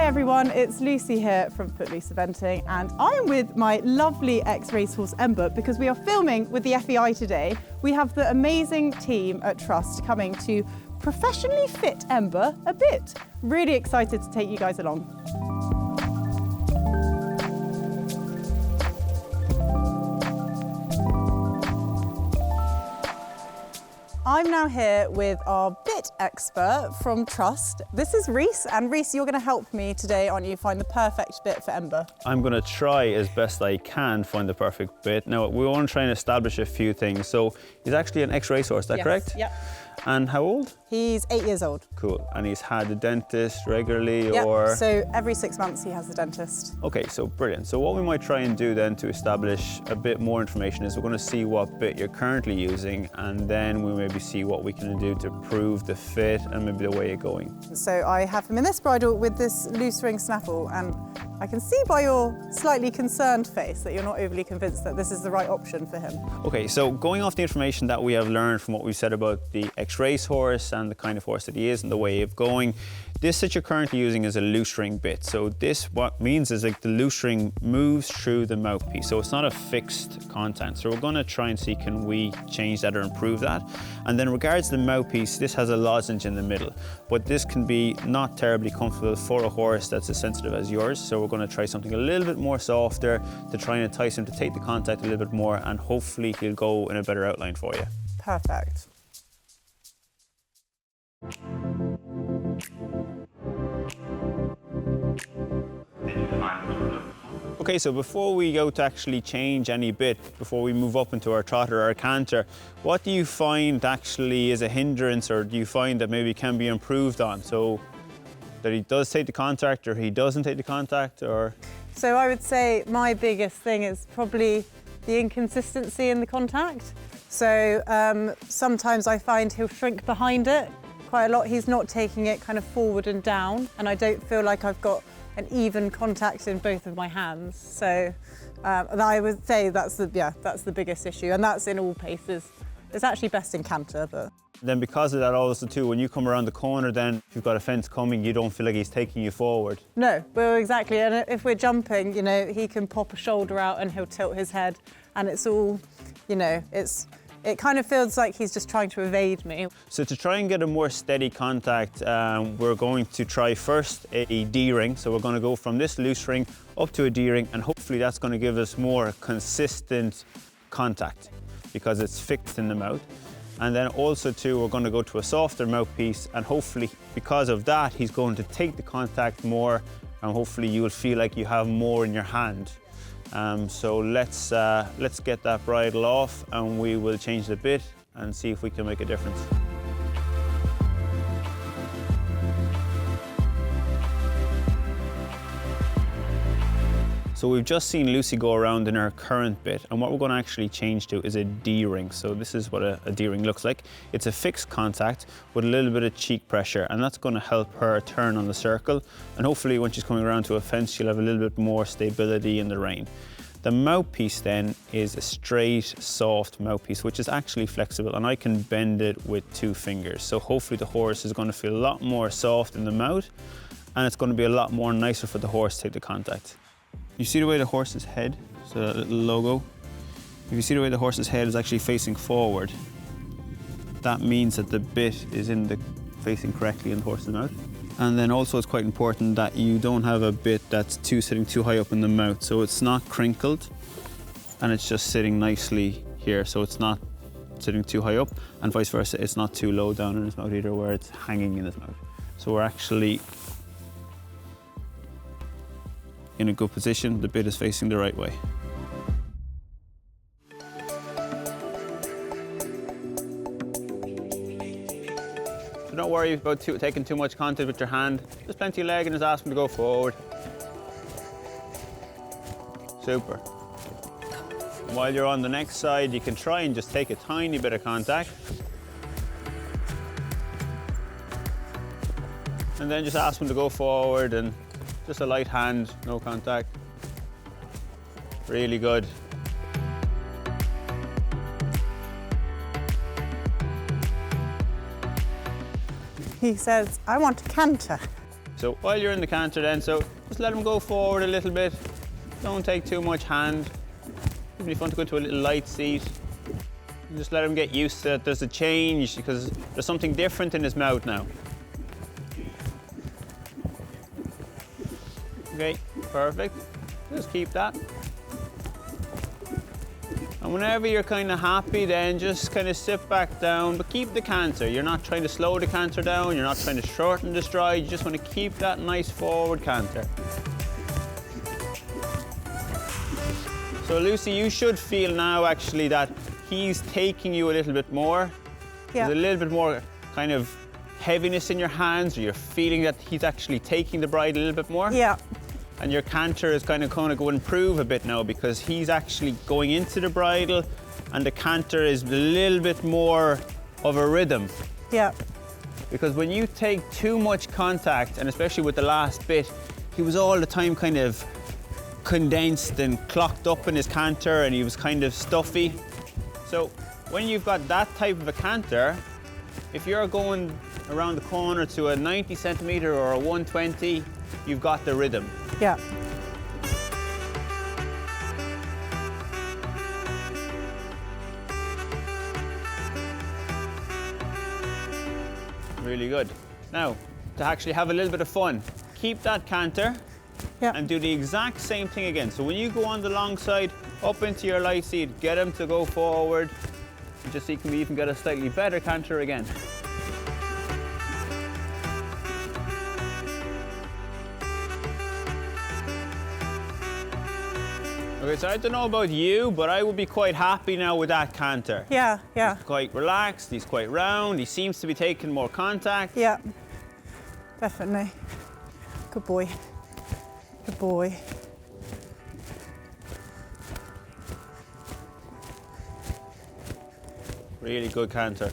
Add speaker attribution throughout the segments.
Speaker 1: everyone, it's Lucy here from Footloose Eventing, and I'm with my lovely ex-racehorse Ember because we are filming with the FEI today. We have the amazing team at Trust coming to professionally fit Ember a bit. Really excited to take you guys along. I'm now here with our bit expert from Trust. This is Reese, and Reese, you're going to help me today, aren't you, find the perfect bit for Ember?
Speaker 2: I'm going to try as best I can find the perfect bit. Now, we want to try and establish a few things. So, he's actually an ex-racehorse, is that correct?
Speaker 1: Yep.
Speaker 2: And how old?
Speaker 1: He's 8 years old.
Speaker 2: Cool. And he's had a dentist regularly,
Speaker 1: Yep.
Speaker 2: or?
Speaker 1: So every 6 months he has the dentist.
Speaker 2: Okay, so brilliant. So what we might try and do then to establish a bit more information is we're going to see what bit you're currently using, and then we maybe see what we can do to prove the fit and maybe the way you're going.
Speaker 1: So I have him in this bridle with this loose ring snaffle, and I can see by your slightly concerned face that you're not overly convinced that this is the right option for him.
Speaker 2: Okay, so going off the information that we have learned from what we said about the ex-race horse and the kind of horse that he is and the way of going, this that you're currently using is a loose ring bit. So this, what means is like the loose ring moves through the mouthpiece. So it's not a fixed content. So we're gonna try and see, can we change that or improve that? And then in regards to the mouthpiece, this has a lozenge in the middle, but this can be not terribly comfortable for a horse that's as sensitive as yours. So we're gonna try something a little bit more softer to try and entice him to take the contact a little bit more, and hopefully he'll go in a better outline for you.
Speaker 1: Perfect.
Speaker 2: Okay, so before we go to actually change any bit, before we move up into our trotter or our canter, what do you find actually is a hindrance, or do you find that maybe can be improved on? So that he does take the contact or he doesn't take the contact, or?
Speaker 1: So I would say my biggest thing is probably the inconsistency in the contact. So sometimes I find he'll shrink behind it quite a lot. He's not taking it kind of forward and down, and I don't feel like I've got an even contact in both of my hands. So and I would say that's the biggest issue, and that's in all paces. It's actually best in canter, but.
Speaker 2: Then because of that also too, when you come around the corner then, if you've got a fence coming, you don't feel like he's taking you forward.
Speaker 1: No, well exactly, and if we're jumping, you know, he can pop a shoulder out and he'll tilt his head, and it's all, you know, it kind of feels like he's just trying to evade me.
Speaker 2: So to try and get a more steady contact, we're going to try first a D-ring. So we're going to go from this loose ring up to a D-ring, and hopefully that's going to give us more consistent contact because it's fixed in the mouth. And then also too, we're going to go to a softer mouthpiece, and hopefully because of that, he's going to take the contact more, and hopefully you'll feel like you have more in your hand. So let's get that bridle off, and we will change the bit and see if we can make a difference. So we've just seen Lucy go around in her current bit, and what we're going to actually change to is a D-ring. So this is what a D-ring looks like. It's a fixed contact with a little bit of cheek pressure, and that's going to help her turn on the circle. And hopefully when she's coming around to a fence, she'll have a little bit more stability in the rein. The mouthpiece then is a straight, soft mouthpiece, which is actually flexible, and I can bend it with 2 fingers. So hopefully the horse is going to feel a lot more soft in the mouth, and it's going to be a lot more nicer for the horse to take the contact. You see the way the horse's head, so that little logo? If you see the way the horse's head is actually facing forward, that means that the bit is facing correctly in the horse's mouth. And then also it's quite important that you don't have a bit that's sitting too high up in the mouth. So it's not crinkled, and it's just sitting nicely here. So it's not sitting too high up, and vice versa, it's not too low down in his mouth either, where it's hanging in his mouth. So we're actually in a good position. The bit is facing the right way. So don't worry about taking too much contact with your hand. There's plenty of leg, and just ask him to go forward. Super. And while you're on the next side, you can try and just take a tiny bit of contact. And then just ask him to go forward, and just a light hand, no contact. Really good.
Speaker 1: He says, I want to canter.
Speaker 2: So while you're in the canter then, so just let him go forward a little bit. Don't take too much hand. It'd be fun to go to a little light seat. And just let him get used to it. There's a change because there's something different in his mouth now. Okay, perfect. Just keep that. And whenever you're kind of happy, then just kind of sit back down, but keep the canter. You're not trying to slow the canter down, you're not trying to shorten the stride, you just want to keep that nice forward canter. So Lucy, you should feel now actually that he's taking you a little bit more.
Speaker 1: Yeah.
Speaker 2: There's a little bit more kind of heaviness in your hands, or you're feeling that he's actually taking the bride a little bit more.
Speaker 1: Yeah.
Speaker 2: And your canter is kind of going to go and improve a bit now because he's actually going into the bridle and the canter is a little bit more of a rhythm.
Speaker 1: Yeah.
Speaker 2: Because when you take too much contact, and especially with the last bit, he was all the time kind of condensed and clocked up in his canter and he was kind of stuffy. So when you've got that type of a canter, if you're going around the corner to a 90 centimetre or a 120, you've got the rhythm.
Speaker 1: Yeah.
Speaker 2: Really good. Now, to actually have a little bit of fun, keep that canter and do the exact same thing again. So when you go on the long side, up into your light seat, get him to go forward, just so you can even get a slightly better canter again. Okay, so I don't know about you, but I would be quite happy now with that canter.
Speaker 1: Yeah, yeah.
Speaker 2: He's quite relaxed, he's quite round, he seems to be taking more contact.
Speaker 1: Yeah, definitely. Good boy. Good boy.
Speaker 2: Really good canter.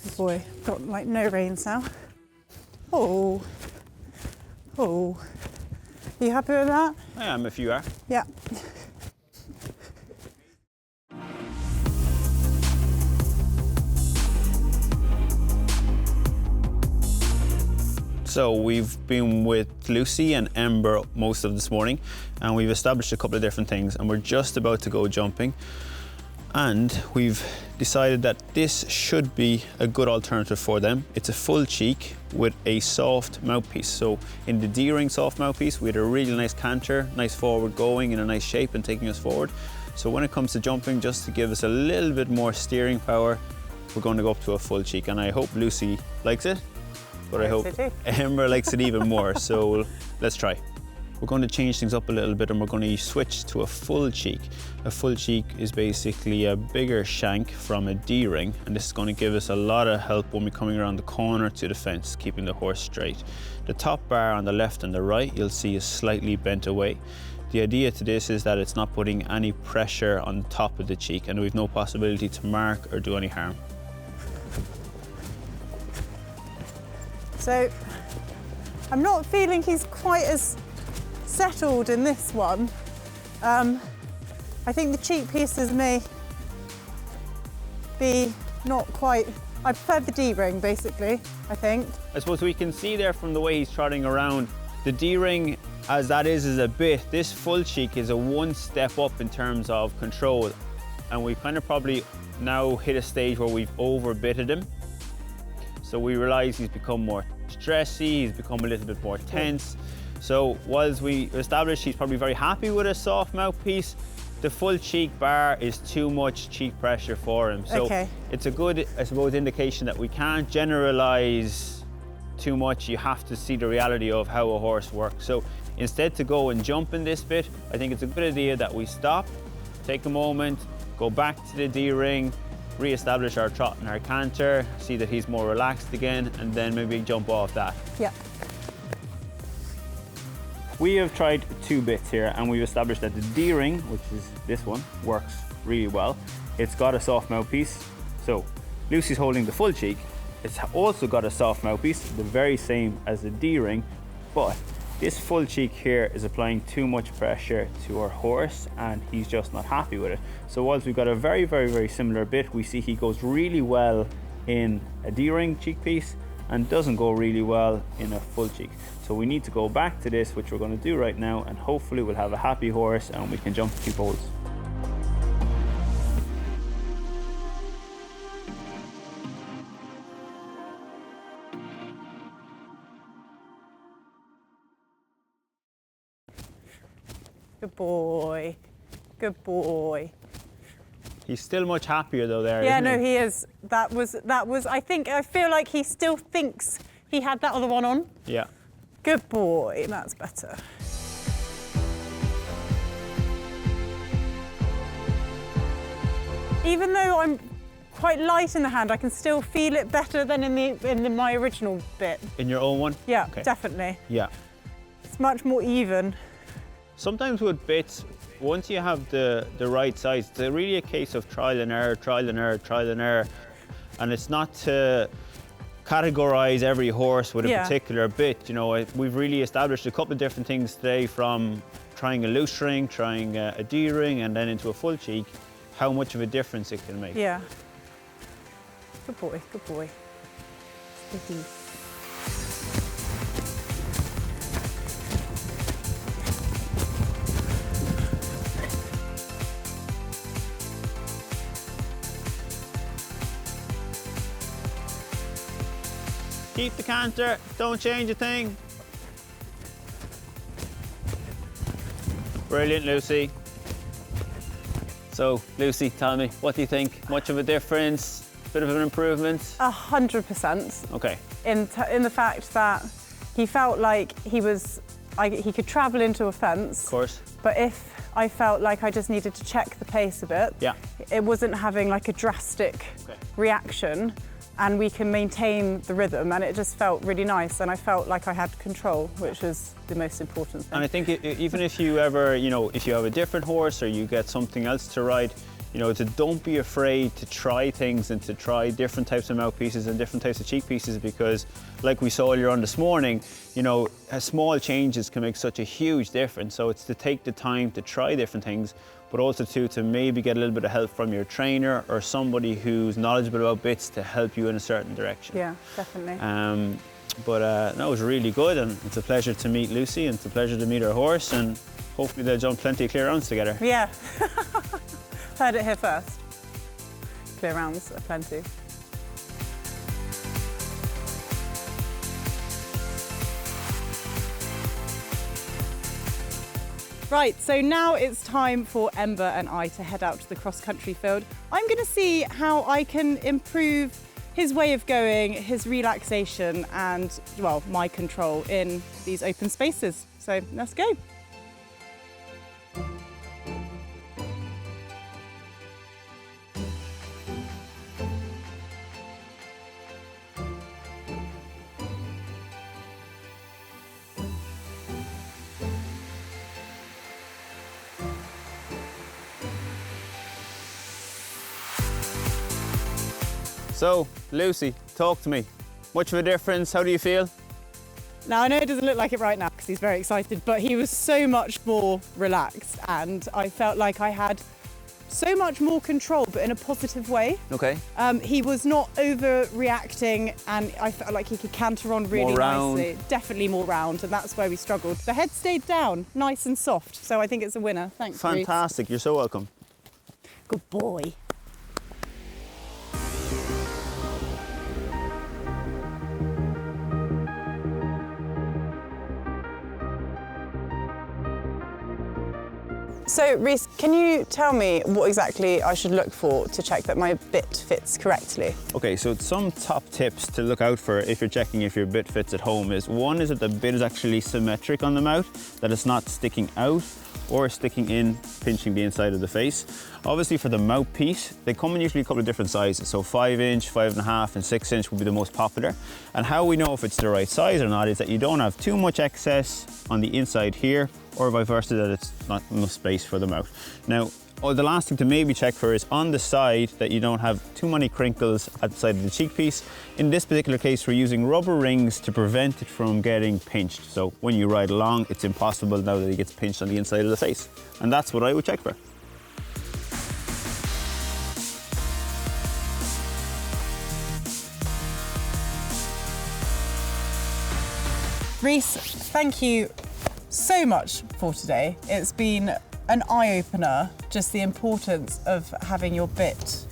Speaker 1: Good boy. Got like no reins now. Oh. Oh. Are you happy with that?
Speaker 2: I am, if you are.
Speaker 1: Yeah.
Speaker 2: So we've been with Lucy and Ember most of this morning, and we've established a couple of different things, and we're just about to go jumping. And we've decided that this should be a good alternative for them. It's a full cheek with a soft mouthpiece. So in the D-ring soft mouthpiece, we had a really nice canter, nice forward going in a nice shape and taking us forward. So when it comes to jumping, just to give us a little bit more steering power, we're going to go up to a full cheek. And I hope Lucy likes it, but I hope Ember likes it even more. So let's try. We're going to change things up a little bit and we're going to switch to a full cheek. A full cheek is basically a bigger shank from a D-ring, and this is going to give us a lot of help when we're coming around the corner to the fence, keeping the horse straight. The top bar on the left and the right you'll see is slightly bent away. The idea to this is that it's not putting any pressure on the top of the cheek and we've no possibility to mark or do any harm.
Speaker 1: So I'm not feeling he's quite as settled in this one. I think the cheek pieces may be not quite, I prefer the D-ring basically, I think.
Speaker 2: I suppose we can see there from the way he's trotting around, the D-ring as that is a bit, this full cheek is a one step up in terms of control, and we've kind of probably now hit a stage where we've overbitted him. So we realise he's become more stressy, he's become a little bit more tense. So whilst we established he's probably very happy with a soft mouthpiece, the full cheek bar is too much cheek pressure for him. So it's a good, I suppose, indication that we can't generalize too much. You have to see the reality of how a horse works. So instead to go and jump in this bit, I think it's a good idea that we stop, take a moment, go back to the D-ring, re-establish our trot and our canter, see that he's more relaxed again, and then maybe jump off that.
Speaker 1: Yeah.
Speaker 2: We have tried two bits here and we've established that the D-ring, which is this one, works really well. It's got a soft mouthpiece. So Lucy's holding the full cheek. It's also got a soft mouthpiece, the very same as the D-ring, but this full cheek here is applying too much pressure to our horse and he's just not happy with it. So whilst we've got a very, very, very similar bit, we see he goes really well in a D-ring cheek piece and doesn't go really well in a full cheek. So we need to go back to this, which we're going to do right now, and hopefully we'll have a happy horse and we can jump a few poles.
Speaker 1: Good boy. Good boy.
Speaker 2: He's still much happier though there.
Speaker 1: Yeah,
Speaker 2: isn't
Speaker 1: no,
Speaker 2: he?
Speaker 1: he is. That was, I feel like he still thinks he had that other one on.
Speaker 2: Yeah.
Speaker 1: Good boy, that's better. Even though I'm quite light in the hand, I can still feel it better than in my original bit.
Speaker 2: In your own one?
Speaker 1: Yeah,
Speaker 2: Okay.
Speaker 1: definitely.
Speaker 2: Yeah.
Speaker 1: It's much more even.
Speaker 2: Sometimes with bits, once you have the right size, it's really a case of trial and error, trial and error, trial and error. And it's not to categorize every horse with a particular bit. You know, we've really established a couple of different things today, from trying a loose ring, trying a D ring, and then into a full cheek, how much of a difference it can make.
Speaker 1: Yeah. Good boy, good boy. Steady.
Speaker 2: Keep the canter, don't change a thing. Brilliant, Lucy. So, Lucy, tell me, what do you think? Much of a difference? Bit of an improvement?
Speaker 1: 100%.
Speaker 2: Okay.
Speaker 1: In the fact that he felt like he could travel into a fence.
Speaker 2: Of course.
Speaker 1: But if I felt like I just needed to check the pace a bit,
Speaker 2: Yeah.
Speaker 1: it wasn't having like a drastic reaction, and we can maintain the rhythm, and it just felt really nice, and I felt like I had control, which was the most important thing.
Speaker 2: And I think even if you ever, you know, if you have a different horse or you get something else to ride, you know, don't be afraid to try things and to try different types of mouthpieces and different types of cheek pieces, because like we saw earlier on this morning, you know, small changes can make such a huge difference. So it's to take the time to try different things, but also to maybe get a little bit of help from your trainer or somebody who's knowledgeable about bits to help you in a certain direction.
Speaker 1: Yeah, definitely.
Speaker 2: But no, it was really good, and it's a pleasure to meet Lucy, and it's a pleasure to meet her horse, and hopefully they'll jump plenty of clear rounds together.
Speaker 1: Yeah. Heard it here first. Clear rounds are plenty. Right, so now it's time for Ember and I to head out to the cross-country field. I'm going to see how I can improve his way of going, his relaxation, and, well, my control in these open spaces. So let's go.
Speaker 2: So, Lucy, talk to me. Much of a difference? How do you feel?
Speaker 1: Now, I know it doesn't look like it right now because he's very excited, but he was so much more relaxed, and I felt like I had so much more control, but in a positive way.
Speaker 2: Okay.
Speaker 1: He was not overreacting, and I felt like he could canter on really nicely. Definitely more round, and that's where we struggled. The head stayed down, nice and soft, so I think it's a winner. Thanks, Ruth.
Speaker 2: Fantastic, you're so welcome.
Speaker 1: Good boy. So, Reese, can you tell me what exactly I should look for to check that my bit fits correctly?
Speaker 2: Okay, so some top tips to look out for if you're checking if your bit fits at home is, one is that the bit is actually symmetric on the mouth, that it's not sticking out or sticking in, pinching the inside of the face. Obviously for the mouthpiece, they come in usually a couple of different sizes. So 5-inch, 5.5 and 6-inch would be the most popular. And how we know if it's the right size or not is that you don't have too much excess on the inside here, or vice versa, that it's not enough space for the mouth. Now, the last thing to maybe check for is on the side that you don't have too many crinkles at the side of the cheek piece. In this particular case, we're using rubber rings to prevent it from getting pinched. So when you ride along, it's impossible now that it gets pinched on the inside of the face. And that's what I would check for.
Speaker 1: Reese, thank you so much for today. It's been an eye-opener, just the importance of having your bit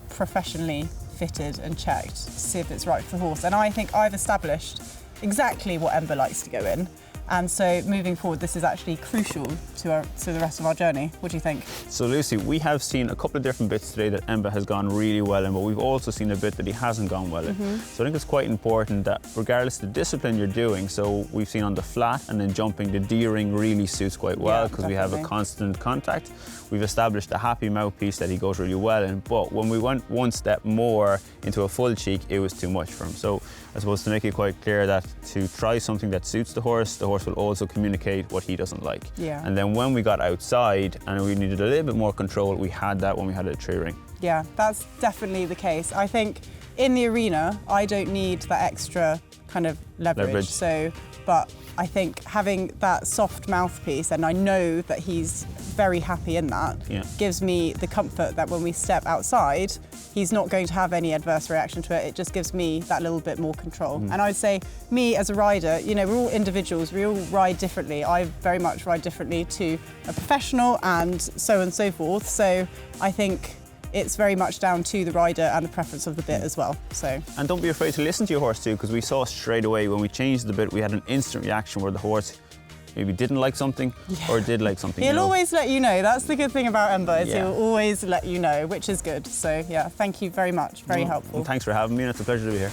Speaker 1: professionally fitted and checked to see if it's right for the horse. And I think I've established exactly what Ember likes to go in. And so moving forward, this is actually crucial to the rest of our journey. What do you think?
Speaker 2: So Lucy, we have seen a couple of different bits today that Ember has gone really well in, but we've also seen a bit that he hasn't gone well in. So I think it's quite important that regardless of the discipline you're doing, so we've seen on the flat and then jumping, the D-ring really suits quite well because we have a constant contact. We've established a happy mouthpiece that he goes really well in, but when we went one step more into a full cheek, it was too much for him. So I suppose to make it quite clear that to try something that suits the horse will also communicate what he doesn't like.
Speaker 1: Yeah.
Speaker 2: And then when we got outside and we needed a little bit more control, we had that when we had a tree ring.
Speaker 1: Yeah, that's definitely the case. I think in the arena, I don't need that extra kind of leverage. So, but I think having that soft mouthpiece, and I know that he's very happy in that, gives me the comfort that when we step outside, he's not going to have any adverse reaction to it. It just gives me that little bit more control. And I'd say me as a rider, you know, we're all individuals, we all ride differently. I very much ride differently to a professional and so forth. So I think it's very much down to the rider and the preference of the bit as well. So.
Speaker 2: And don't be afraid to listen to your horse too, because we saw straight away when we changed the bit, we had an instant reaction where the horse maybe didn't like something or did like something.
Speaker 1: He'll always let you know. That's the good thing about Ember, is he'll always let you know, which is good. So yeah, thank you very much. Very helpful.
Speaker 2: And thanks for having me, and it's a pleasure to be here.